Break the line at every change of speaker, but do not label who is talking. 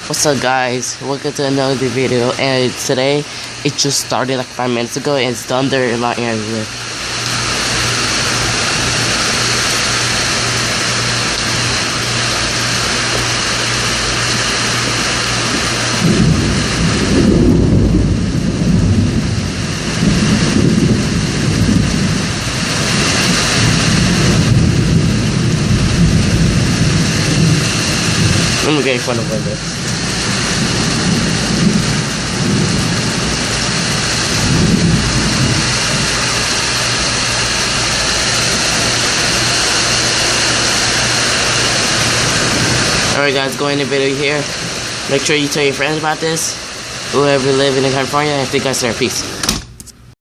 What's up, guys? Welcome to another video, and today it just started like 5 minutes ago and it's thunder in my area. I'm getting fun of this. Alright guys, going to video here. Make sure you tell your friends about this. Whoever live in California, and thank you guys, sir. Peace.